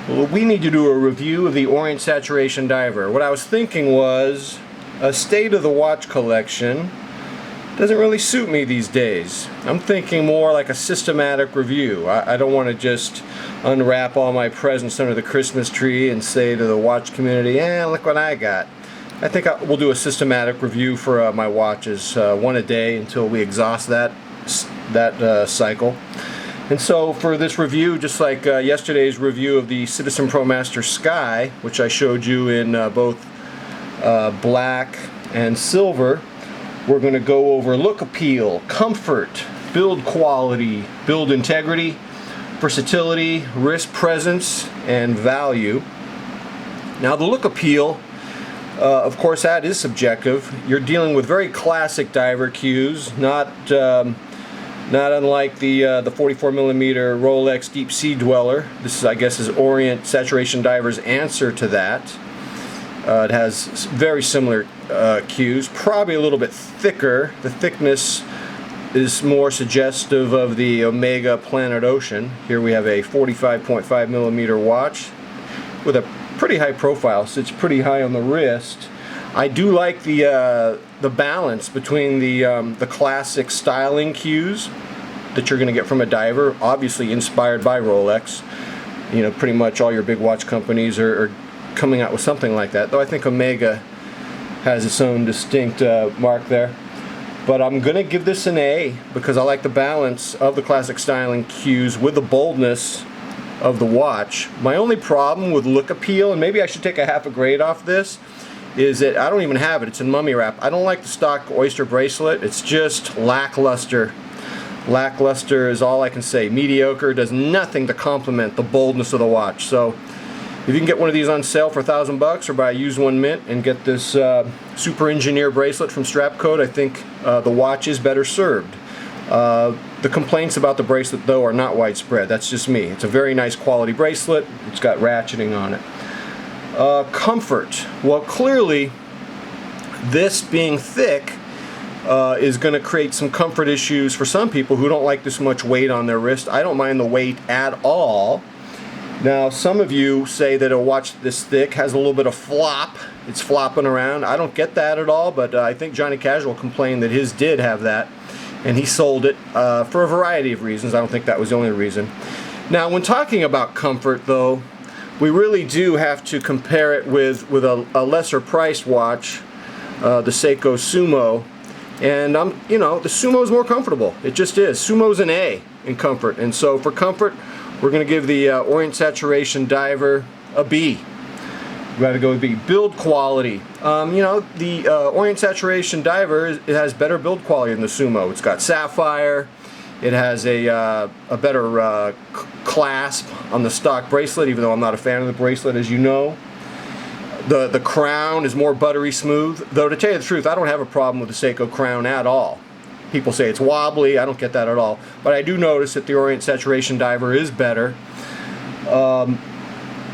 Well, we need to do a review of the Orient Saturation Diver. What I was thinking was a state of the watch collection doesn't really suit me these days. I'm thinking more like a systematic review. I don't want to just unwrap all my presents under the Christmas tree and say to the watch community, look what I got. I think we'll do a systematic review for my watches, one a day until we exhaust that cycle. And so for this review, just like yesterday's review of the Citizen ProMaster Sky, which I showed you in both black and silver, we're going to go over look appeal, comfort, build quality, build integrity, versatility, wrist presence, and value. Now the look appeal, of course that is subjective. You're dealing with very classic diver cues, not unlike the 44mm Rolex Deep Sea Dweller. This is, I guess, is Orient Saturation Diver's answer to that. It has very similar cues, probably a little bit thicker. The thickness is more suggestive of the Omega Planet Ocean. Here we have a 45.5mm watch with a pretty high profile, so it's pretty high on the wrist. I do like the balance between the classic styling cues that you're going to get from a diver, obviously inspired by Rolex. You know, pretty much all your big watch companies are coming out with something like that, though I think Omega has its own distinct mark there. But I'm going to give this an A because I like the balance of the classic styling cues with the boldness of the watch. My only problem with look appeal, and maybe I should take a half a grade off this, is that I don't even have it. It's in mummy wrap. I don't like the stock Oyster bracelet. It's just lackluster. Lackluster is all I can say. Mediocre, does nothing to complement the boldness of the watch. So if you can get one of these on sale for $1,000 or buy a used one mint and get this super engineer bracelet from Strapcode, I think the watch is better served. The complaints about the bracelet, though, are not widespread. That's just me. It's a very nice quality bracelet. It's got ratcheting on it. Comfort. Well, clearly, this being thick is going to create some comfort issues for some people who don't like this much weight on their wrist. I don't mind the weight at all. Now, some of you say that a watch this thick has a little bit of flop. It's flopping around. I don't get that at all, but I think Johnny Casual complained that his did have that, and he sold it for a variety of reasons. I don't think that was the only reason. Now, when talking about comfort, though, we really do have to compare it with a lesser priced watch, the Seiko Sumo. And you know, the Sumo is more comfortable. It just is. Sumo's an A in comfort, and so for comfort, we're going to give the Orient Saturation Diver a B. We've got to go with B. Build quality. You know, the Orient Saturation Diver, it has better build quality than the Sumo. It's got sapphire. It has a better clasp on the stock bracelet, even though I'm not a fan of the bracelet, as you know. The crown is more buttery smooth, though to tell you the truth, I don't have a problem with the Seiko crown at all. People say it's wobbly. I don't get that at all. But I do notice that the Orient Saturation Diver is better.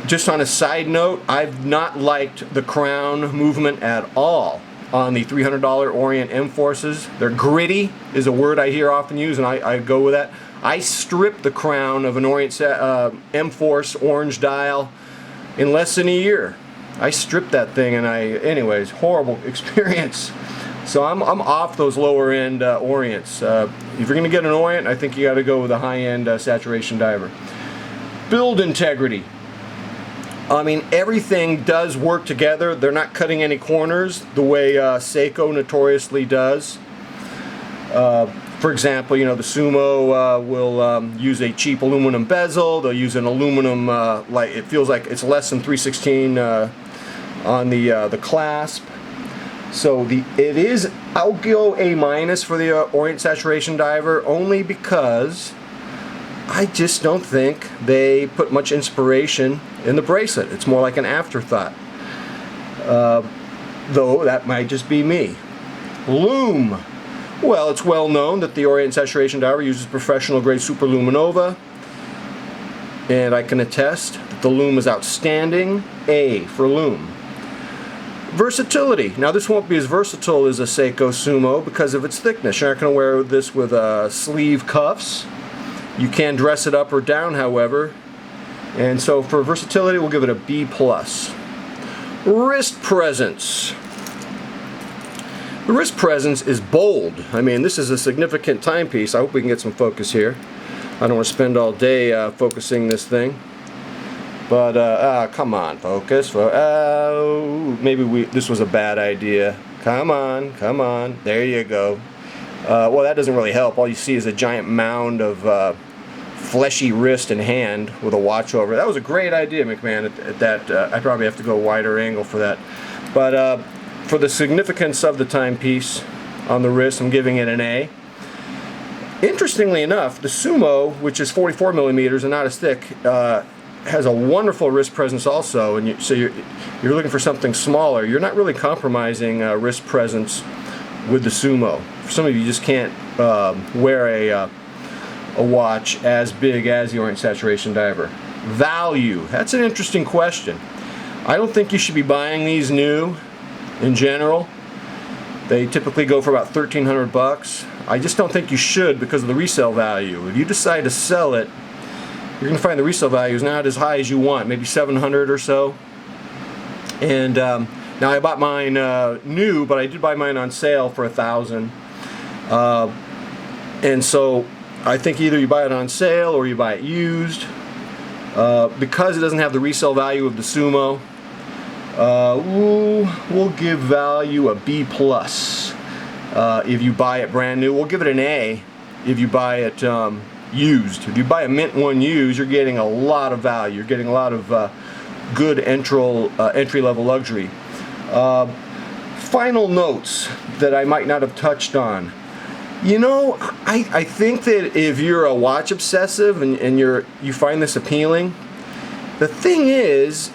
Just on a side note, I've not liked the crown movement at all on the $300 Orient M-Forces. They're gritty, is a word I hear often used, and I go with that. I stripped the crown of an Orient M-Force orange dial in less than a year. I stripped that thing, and anyways, horrible experience. So I'm off those lower end Orients. If you're going to get an Orient, I think you got to go with a high end Saturation Diver. Build integrity. I mean, everything does work together. They're not cutting any corners the way Seiko notoriously does. For example, you know, the Sumo will use a cheap aluminum bezel. They'll use an aluminum, like it feels like it's less than 3/16 on the clasp. So I'll go A- for the Orient Saturation Diver, only because I just don't think they put much inspiration in the bracelet. It's more like an afterthought. Though that might just be me. Lume. Well, it's well known that the Orient Saturation Diver uses professional grade superluminova, and I can attest that the Lume is outstanding. A for Lume. Versatility. Now this won't be as versatile as a Seiko Sumo because of its thickness. You're not going to wear this with sleeve cuffs. You can dress it up or down, however, And so for versatility, we'll give it a B+. Wrist presence. The wrist presence is bold. I mean, this is a significant timepiece. I hope we can get some focus here. I don't want to spend all day focusing this thing. But, come on, focus. Maybe this was a bad idea. Come on, come on. There you go. Well, that doesn't really help. All you see is a giant mound of fleshy wrist and hand with a watch over. That was a great idea, McMahon. At that, I probably have to go a wider angle for that. But for the significance of the timepiece on the wrist, I'm giving it an A. Interestingly enough, the Sumo, which is 44 millimeters and not as thick, has a wonderful wrist presence also. And so you're looking for something smaller. You're not really compromising wrist presence with the Sumo. For some of you just can't wear a watch as big as the Orient Saturation Diver. Value. That's an interesting question. I don't think you should be buying these new in general. They typically go for about $1,300. I just don't think you should because of the resale value. If you decide to sell it, you're going to find the resale value is not as high as you want, maybe $700 or so. And now I bought mine new, but I did buy mine on sale for $1,000. And so I think either you buy it on sale or you buy it used. Because it doesn't have the resale value of the Sumo, we'll give value a B+. If you buy it brand new, we'll give it an A if you buy it used. If you buy a mint one used, you're getting a lot of value. You're getting a lot of good entry-level luxury. Final notes that I might not have touched on. You know, I think that if you're a watch obsessive and you find this appealing, the thing is,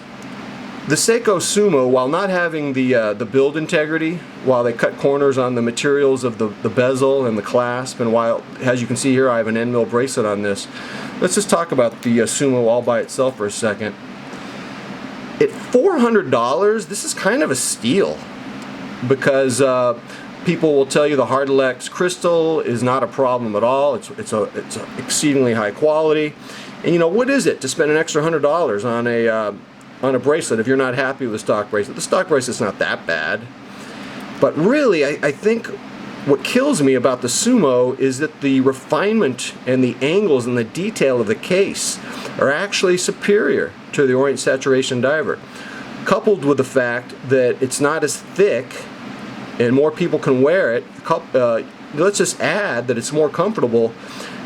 the Seiko Sumo, while not having the build integrity, while they cut corners on the materials of the bezel and the clasp, and while, as you can see here, I have an end mill bracelet on this. Let's just talk about the Sumo all by itself for a second. At $400, this is kind of a steal, because people will tell you the Hardalex crystal is not a problem at all. It's a exceedingly high quality, and you know what is it to spend an extra $100 on a bracelet if you're not happy with the stock bracelet? The stock bracelet's not that bad, but really I think what kills me about the Sumo is that the refinement and the angles and the detail of the case are actually superior to the Orient Saturation Diver, coupled with the fact that it's not as thick and more people can wear it. Let's just add that it's more comfortable.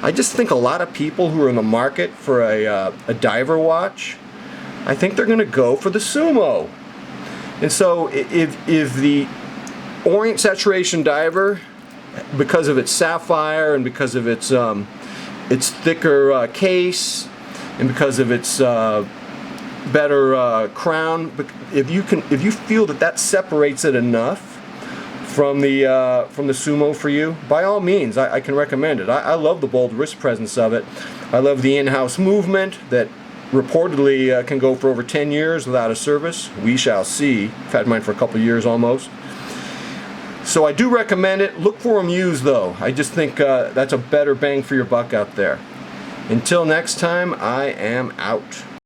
I just think a lot of people who are in the market for a diver watch, I think they're going to go for the Sumo. And so if the Orient Saturation Diver, because of its sapphire and because of its thicker case and because of its better crown, if you feel that separates it enough from the Sumo for you, by all means, I can recommend it. I love the bold wrist presence of it. I love the in-house movement that reportedly can go for over 10 years without a service. We shall see. I've had mine for a couple years almost. So I do recommend it. Look for them used though. I just think that's a better bang for your buck out there. Until next time, I am out.